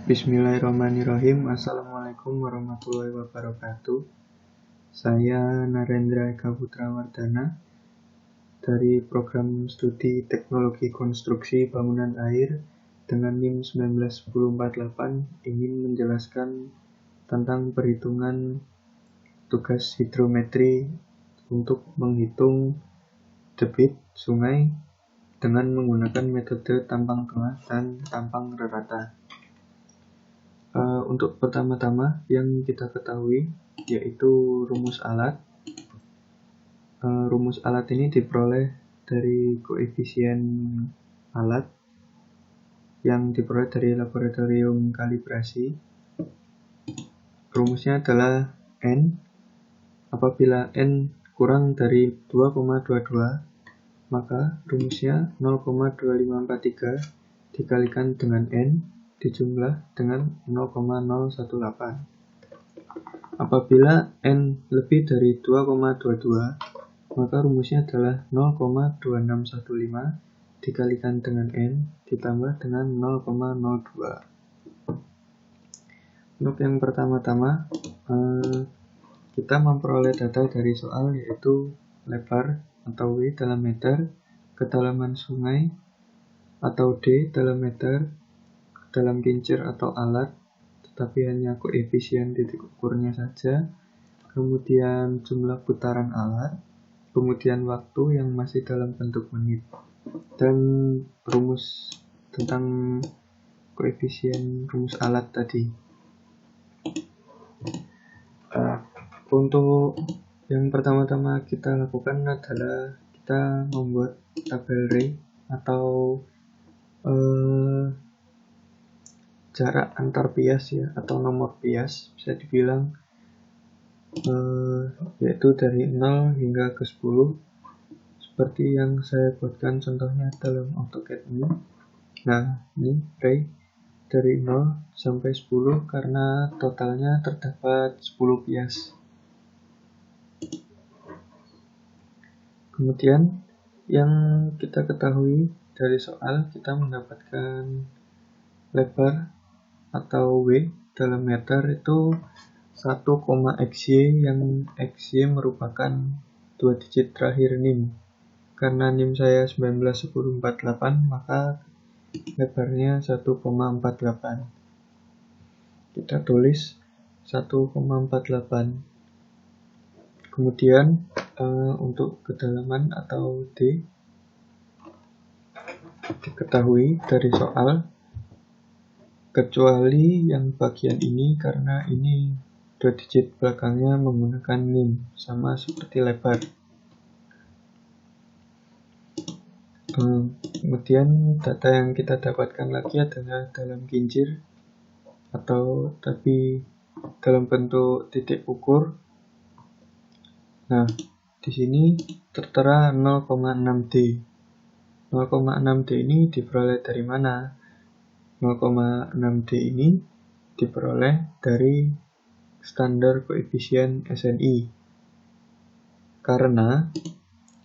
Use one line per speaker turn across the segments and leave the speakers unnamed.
Bismillahirrahmanirrahim. Assalamualaikum warahmatullahi wabarakatuh. Saya Narendra Eka Putra Wardana dari program studi Teknologi Konstruksi Bangunan Air dengan NIM 19148 ingin menjelaskan tentang perhitungan tugas hidrometri untuk menghitung debit sungai dengan menggunakan metode tampang tengah dan tampang rata. Untuk pertama-tama yang kita ketahui yaitu rumus alat. Rumus alat ini diperoleh dari koefisien alat yang diperoleh dari laboratorium kalibrasi. Rumusnya adalah N. Apabila N kurang dari 2,22, maka rumusnya 0,2543 dikalikan dengan N dijumlah dengan 0,018. Apabila N lebih dari 2,22, maka rumusnya adalah 0,2615 dikalikan dengan N ditambah dengan 0,02. Untuk yang pertama-tama, kita memperoleh data dari soal yaitu lebar atau W dalam meter, kedalaman sungai atau D dalam meter, dalam kincir atau alat, tetapi hanya koefisien titik ukurnya saja, kemudian jumlah putaran alat, kemudian waktu yang masih dalam bentuk menit, dan rumus tentang koefisien rumus alat tadi. Untuk yang pertama-tama kita lakukan adalah kita membuat tabel Ray atau jarak antar bias ya, atau nomor bias bisa dibilang yaitu dari 0 hingga ke 10 seperti yang saya buatkan contohnya dalam AutoCAD ini. Nah, ini Ray dari 0 sampai 10 karena totalnya terdapat 10 bias. Kemudian yang kita ketahui dari soal, kita mendapatkan lebar atau W dalam meter itu 1,xy, yang xy merupakan 2 digit terakhir NIM. Karena NIM saya 19148, maka lebarnya 1,48. Kita tulis 1,48. Kemudian untuk kedalaman atau D diketahui dari soal, kecuali yang bagian ini karena ini 2 digit belakangnya menggunakan NIM, sama seperti lebar. Kemudian data yang kita dapatkan lagi adalah dalam kincir atau tapi dalam bentuk titik ukur. Nah, di sini tertera 0,6D. 0,6D ini diperoleh dari mana? 0,6D ini diperoleh dari standar koefisien SNI. Karena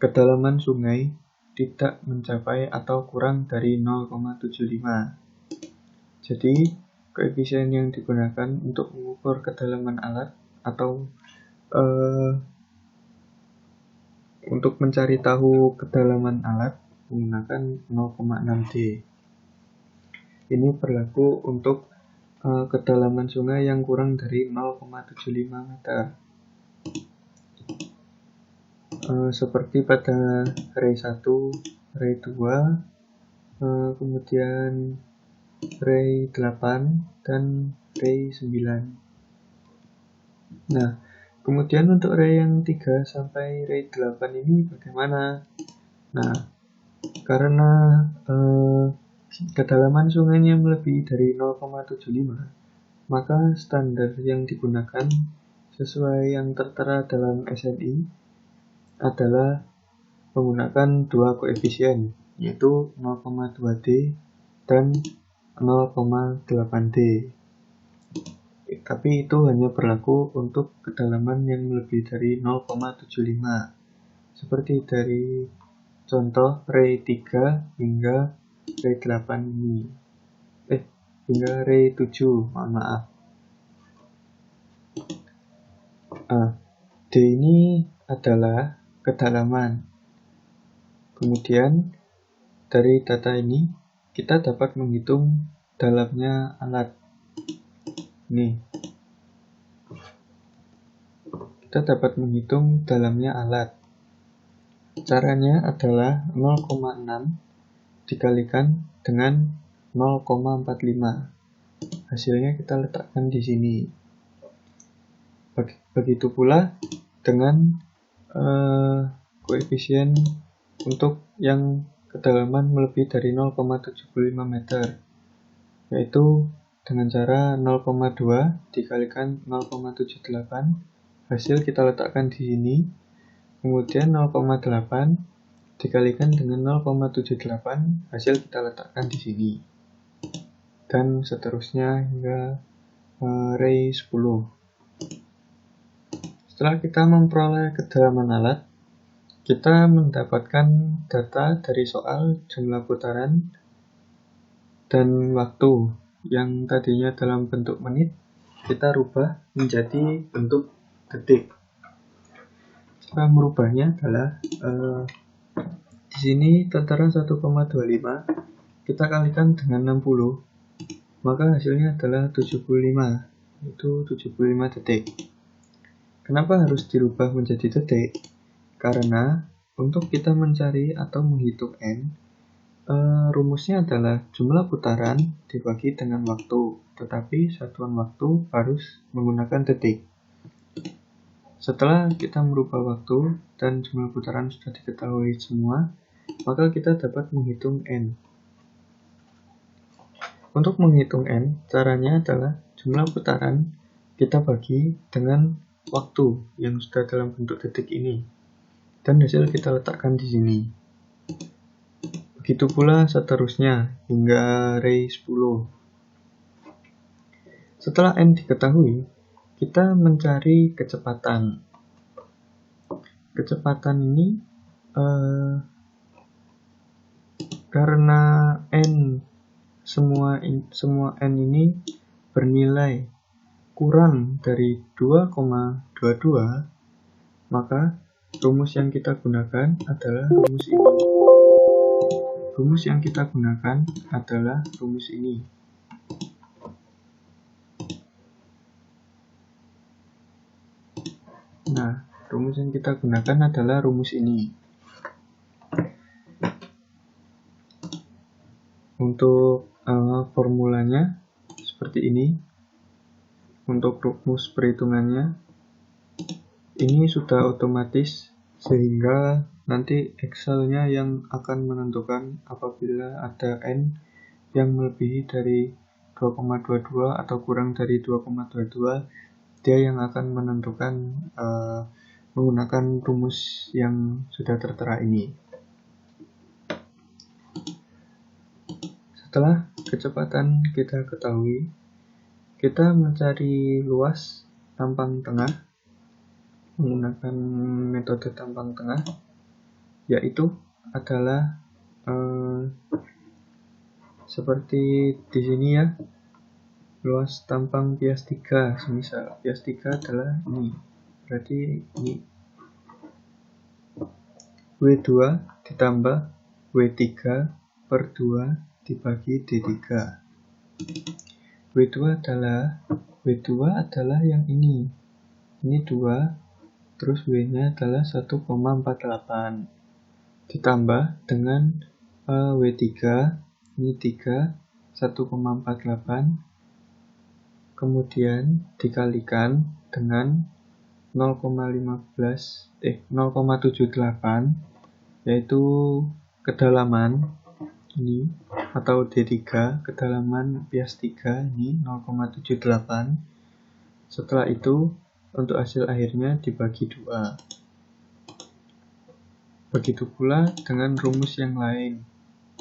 kedalaman sungai tidak mencapai atau kurang dari 0,75. Jadi, koefisien yang digunakan untuk mengukur kedalaman alat atau untuk mencari tahu kedalaman alat menggunakan 0,6D. Ini berlaku untuk kedalaman sungai yang kurang dari 0,75 meter. Seperti pada Ray 1, Ray 2, kemudian Ray 8, dan Ray 9. Nah, kemudian untuk Ray yang 3 sampai Ray 8 ini bagaimana? Nah, karena kedalaman sungainya melebihi dari 0,75, maka standar yang digunakan sesuai yang tertera dalam SNI adalah menggunakan dua koefisien, yaitu 0,2D dan 0,8D. Tapi itu hanya berlaku untuk kedalaman yang lebih dari 0,75, seperti dari contoh Ray 3 hingga Ray 8 ini. hingga ray 7, maaf. D ini adalah kedalaman. Kemudian dari data ini kita dapat menghitung dalamnya alat. Nih, kita dapat menghitung dalamnya alat. Caranya adalah 0,6 dikalikan dengan 0,45. Hasilnya kita letakkan di sini. Begitu pula dengan koefisien untuk yang kedalaman melebihi dari 0,75 meter, yaitu dengan cara 0,2 dikalikan 0,78. Hasil kita letakkan di sini. Kemudian 0,8 dikalikan dengan 0,78, hasil kita letakkan di sini. Dan seterusnya hingga ray 10. Setelah kita memperoleh kedalaman alat, kita mendapatkan data dari soal jumlah putaran dan waktu yang tadinya dalam bentuk menit, kita rubah menjadi bentuk detik. Cara merubahnya adalah di sini tataran 1,25 kita kalikan dengan 60, maka hasilnya adalah 75, itu 75 detik. Kenapa harus dirubah menjadi detik? Karena untuk kita mencari atau menghitung N, rumusnya adalah jumlah putaran dibagi dengan waktu, tetapi satuan waktu harus menggunakan detik. Setelah kita merubah waktu dan jumlah putaran sudah diketahui semua, maka kita dapat menghitung N. Untuk menghitung N, caranya adalah jumlah putaran kita bagi dengan waktu yang sudah dalam bentuk detik ini, dan hasil kita letakkan di sini. Begitu pula seterusnya hingga ray 10. Setelah N diketahui, kita mencari kecepatan. Kecepatan ini karena N semua N ini bernilai kurang dari 2,22, maka rumus yang kita gunakan adalah rumus ini. Rumus yang kita gunakan adalah rumus ini. Nah, rumus yang kita gunakan adalah rumus ini. Untuk formulanya seperti ini. Untuk rumus perhitungannya ini sudah otomatis, sehingga nanti Excel-nya yang akan menentukan apabila ada N yang melebihi dari 2,22 atau kurang dari 2,22, dia yang akan menentukan menggunakan rumus yang sudah tertera ini. Setelah kecepatan kita ketahui, kita mencari luas tampang tengah menggunakan metode tampang tengah, yaitu adalah seperti di sini ya, luas tampang bias 3, semisal bias 3 adalah ini, berarti ini W2 ditambah W3 per 2 dibagi D3. W2 adalah yang ini 2, terus W-nya adalah 1,48 ditambah dengan W3, ini 3, 1,48, kemudian dikalikan dengan 0,78, yaitu kedalaman ini atau D3, kedalaman bias 3 ini 0,78. Setelah itu untuk hasil akhirnya dibagi 2. Begitu pula dengan rumus yang lain,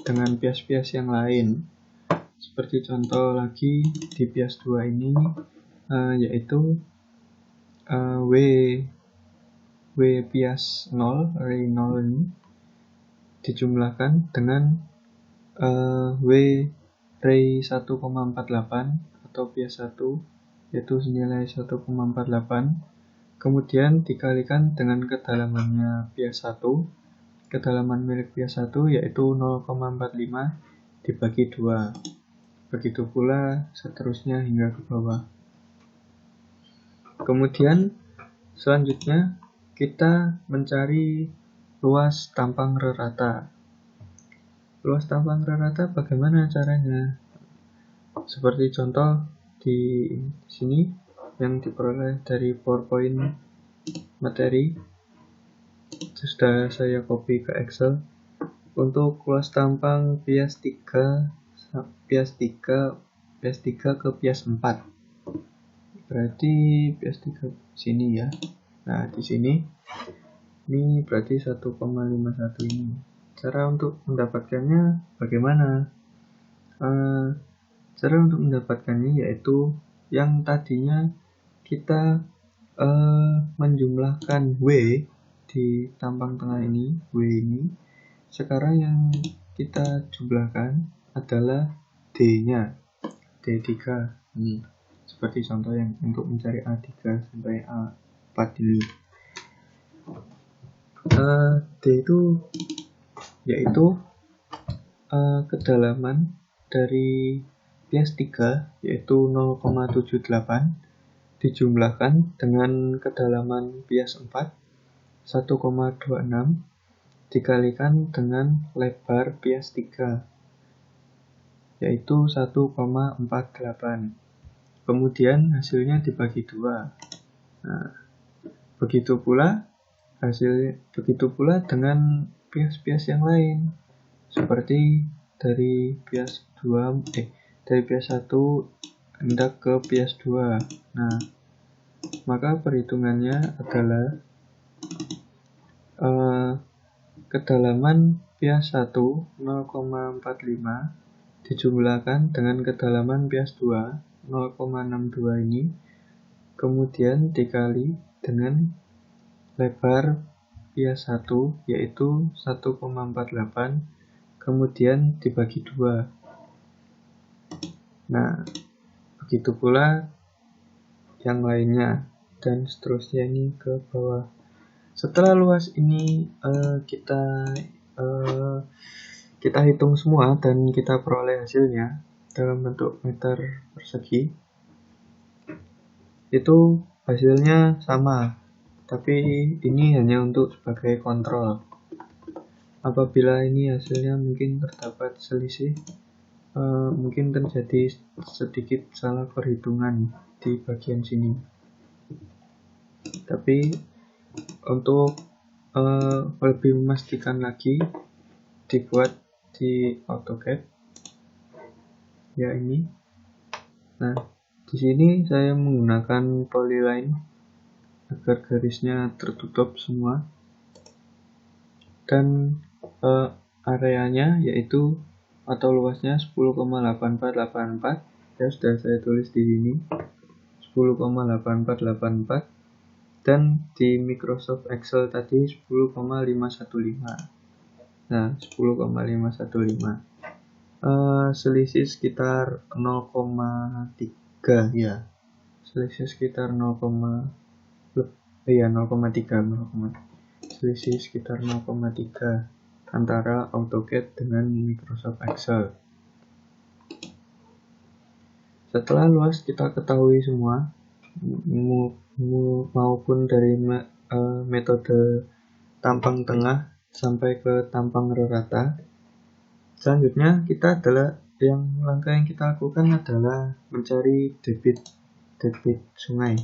dengan bias-bias yang lain. Seperti contoh lagi di bias 2 ini, yaitu W bias 0, ray 0 ini dijumlahkan dengan W ray 1,48 atau bias 1 yaitu senilai 1,48, kemudian dikalikan dengan kedalamannya bias 1, kedalaman milik bias 1 yaitu 0,45 dibagi 2. Begitu pula seterusnya hingga ke bawah. Kemudian selanjutnya kita mencari luas tampang rata. Luas tampang rata bagaimana caranya? Seperti contoh di sini yang diperoleh dari PowerPoint materi, sudah saya copy ke Excel. Untuk luas tampang bias 3 ke bias 4. Berarti bias 3 sini ya. Nah, di sini ini berarti 1,51 ini. Cara untuk mendapatkannya bagaimana? Cara untuk mendapatkannya yaitu yang tadinya kita menjumlahkan W di tampang tengah ini, W ini, sekarang yang kita jumlahkan adalah D-nya, D3 ini. Seperti contoh yang untuk mencari A3 sampai A4 ini. D itu yaitu kedalaman dari bias 3 yaitu 0,78 dijumlahkan dengan kedalaman bias 4 1,26 dikalikan dengan lebar bias 3 yaitu 1,48. Kemudian hasilnya dibagi 2. Nah, begitu pula dengan bias-bias yang lain. Seperti dari bias 1 hendak ke bias 2. Nah, maka perhitungannya adalah kedalaman bias 1 0,45 dijumlahkan dengan kedalaman bias 2 0,62 ini, kemudian dikali dengan lebar bias 1 yaitu 1,48, kemudian dibagi 2. Nah, begitu pula yang lainnya dan seterusnya ini ke bawah. Setelah luas ini kita hitung semua dan kita peroleh hasilnya dalam bentuk meter persegi. Itu hasilnya sama, tapi ini hanya untuk sebagai kontrol. Apabila ini hasilnya mungkin terdapat selisih, mungkin terjadi sedikit salah perhitungan di bagian sini. Tapi untuk lebih memastikan lagi, dibuat di AutoCAD ya ini. Nah, di sini saya menggunakan polyline agar garisnya tertutup semua dan areanya yaitu atau luasnya 10,8484 ya, sudah saya tulis di sini 10,8484 dan di Microsoft Excel tadi 10,515. Nah, 10,515 selisih sekitar 0,3 ya, selisih sekitar 0,3 selisih sekitar 0,3 antara AutoCAD dengan Microsoft Excel. Setelah luas kita ketahui semua, maupun dari metode tampang tengah sampai ke tampang rata. Selanjutnya langkah yang kita lakukan adalah mencari debit sungai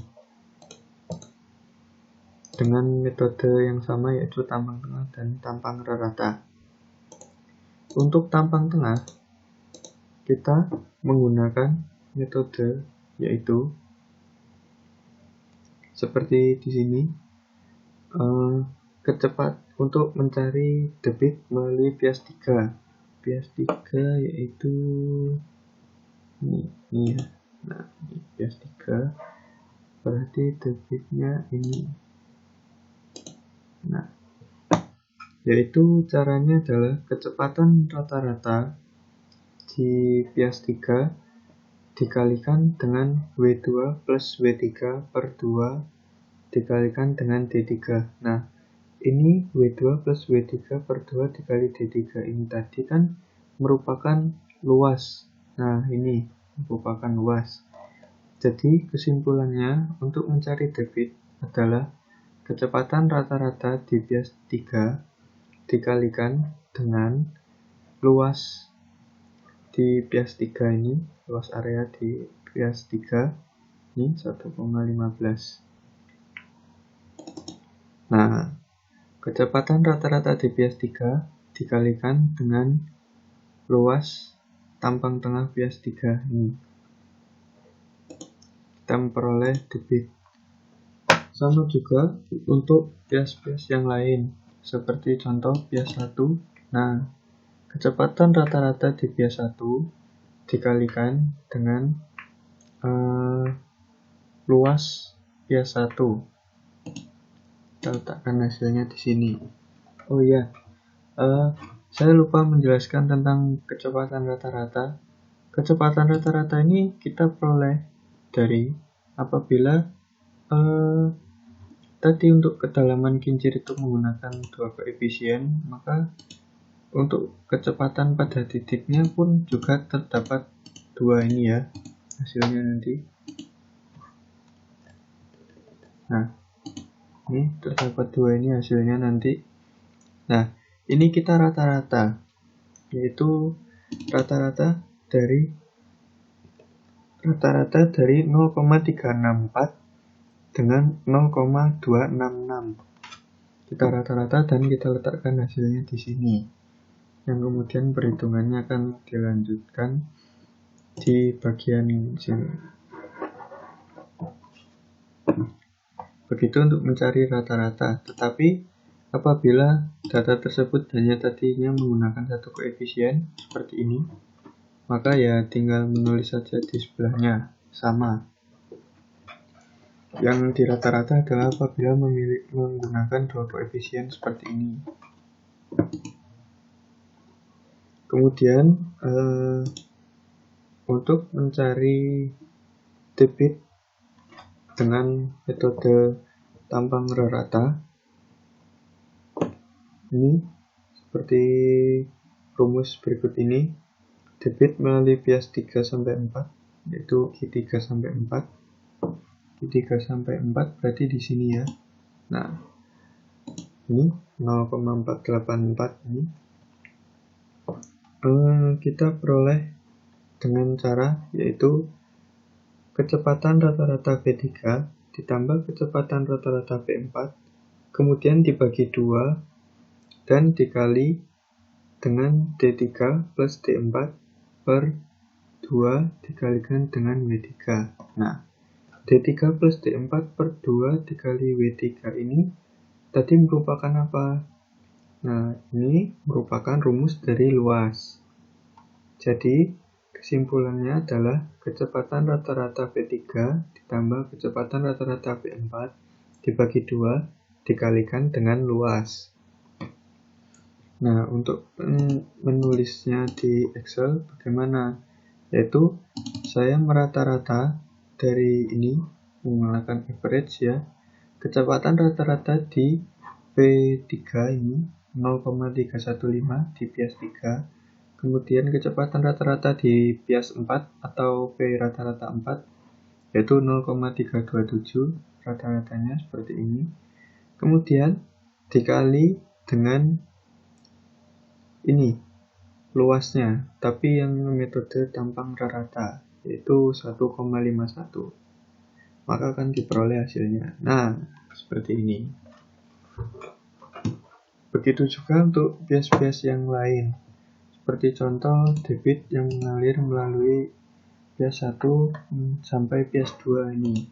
dengan metode yang sama yaitu tampang tengah dan tampang rata. Untuk tampang tengah kita menggunakan metode yaitu seperti di sini, untuk mencari debit melalui bias 3. Bias 3 yaitu ini ya. Nah, ini bias 3 berarti debitnya ini. Nah, yaitu caranya adalah kecepatan rata-rata di bias 3 dikalikan dengan W2 plus W3 per 2 dikalikan dengan D3. Nah, ini W2 plus W3 per 2 dikali D3 ini tadi kan merupakan luas. Nah, ini merupakan luas. Jadi, kesimpulannya untuk mencari debit adalah kecepatan rata-rata di bias 3 dikalikan dengan luas di bias 3 ini, luas area di bias 3 ini 1,15. Nah, kecepatan rata-rata di bias 3 dikalikan dengan luas tampang tengah bias 3 ini. Kita memperoleh debit. Sama juga untuk bias-bias yang lain, seperti contoh bias 1. Nah, kecepatan rata-rata di bias 1 dikalikan dengan luas bias 1. Kita letakkan hasilnya di sini. Oh iya, saya lupa menjelaskan tentang kecepatan rata-rata. Kecepatan rata-rata ini kita peroleh dari apabila tadi untuk kedalaman kincir itu menggunakan dua koefisien, maka untuk kecepatan pada titiknya pun juga terdapat dua ini ya hasilnya nanti. Nah, ini terdapat dua ini hasilnya nanti. Nah, ini kita rata-rata, yaitu rata-rata dari 0,364 dengan 0,266. Kita rata-rata dan kita letakkan hasilnya di sini. Yang kemudian perhitungannya akan dilanjutkan di bagian sini. Begitu untuk mencari rata-rata. Tetapi apabila data tersebut hanya tadinya menggunakan satu koefisien seperti ini, maka ya tinggal menulis saja di sebelahnya sama. Yang di rata-rata adalah apabila menggunakan dua koefisien seperti ini. Kemudian untuk mencari debit dengan metode tampang rata, ini seperti rumus berikut ini. Debit melalui bias 3 sampai 4, yaitu Q3 sampai 4. Q3 sampai 4 berarti di sini ya. Nah, ini 0,484 ini. Kita peroleh dengan cara yaitu kecepatan rata-rata V3 ditambah kecepatan rata-rata V4 kemudian dibagi 2 dan dikali dengan D3 plus D4 per 2 dikalikan dengan W3. Nah, D3 plus D4 per 2 dikali W3 ini tadi merupakan apa? Nah, ini merupakan rumus dari luas. Jadi, kesimpulannya adalah kecepatan rata-rata V3 ditambah kecepatan rata-rata V4 dibagi 2 dikalikan dengan luas. Nah, untuk menulisnya di Excel bagaimana? Yaitu saya merata-rata dari ini menggunakan average ya. Kecepatan rata-rata di V3 ini 0,315 di bias 3. Kemudian kecepatan rata-rata di bias 4 atau V rata-rata 4 yaitu 0,327 rata-ratanya seperti ini. Kemudian dikali dengan ini luasnya, tapi yang metode tampang rata yaitu 1,51. Maka akan diperoleh hasilnya. Nah, seperti ini. Begitu juga untuk bias-bias yang lain. Seperti contoh debit yang mengalir melalui bias 1 sampai bias 2 ini.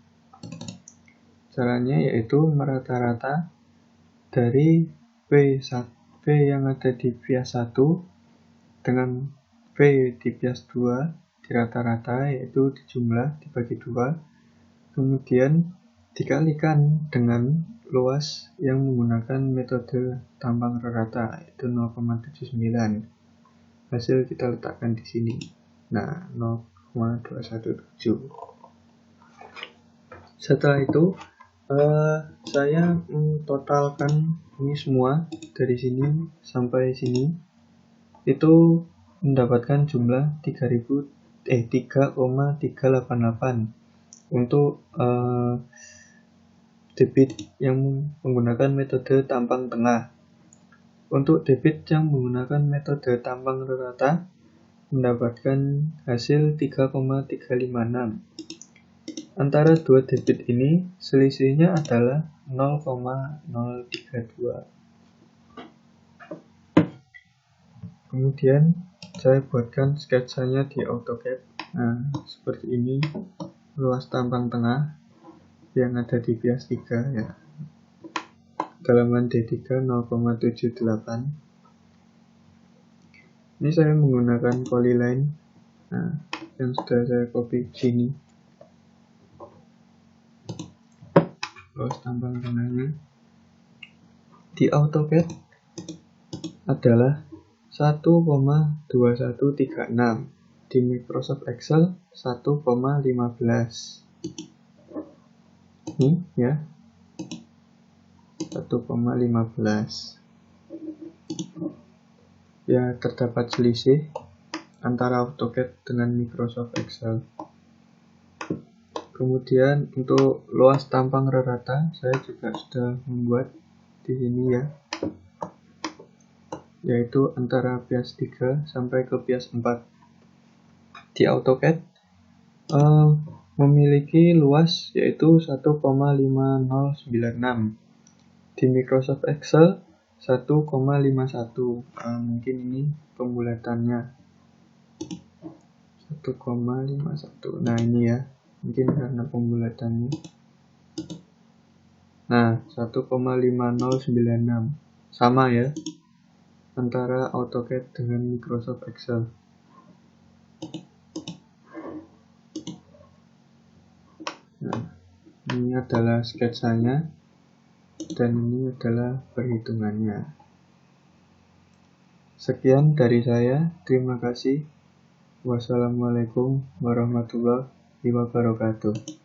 Caranya yaitu merata-rata dari V yang ada di bias 1 dengan V di bias 2 dirata-rata yaitu dijumlah dibagi 2 kemudian dikalikan dengan luas yang menggunakan metode tampang rata yaitu 0,79. hasil kita letakkan di sini. Nah, 0,217. Setelah itu saya totalkan ini semua dari sini sampai sini, itu mendapatkan jumlah 3,388 untuk debit yang menggunakan metode tampang tengah. Untuk debit yang menggunakan metode tampang rata mendapatkan hasil 3,356. Antara dua debit ini selisihnya adalah 0,032. Kemudian saya buatkan sketsanya di AutoCAD. Nah, seperti ini luas tampang tengah yang ada di bias 3 ya. Kedalaman D3 0,78. Ini saya menggunakan polyline yang sudah saya copy sini. Luas tampang tengahnya di AutoCAD adalah 1,2136, di Microsoft Excel 1,15. Ini ya, 1,15. Ya, terdapat selisih antara AutoCAD dengan Microsoft Excel. Kemudian untuk luas tampang rata saya juga sudah membuat di sini ya, yaitu antara bias 3 sampai ke bias 4. Di AutoCAD memiliki luas yaitu 1,5096. Di Microsoft Excel 1,51. Mungkin ini pembulatannya 1,51. Nah, ini ya, mungkin karena pembulatannya. Nah, 1,5096 sama ya antara AutoCAD dengan Microsoft Excel. Nah, ini adalah sketsanya dan ini adalah perhitungannya. Sekian dari saya. Terima kasih. Wassalamualaikum warahmatullahi wabarakatuh.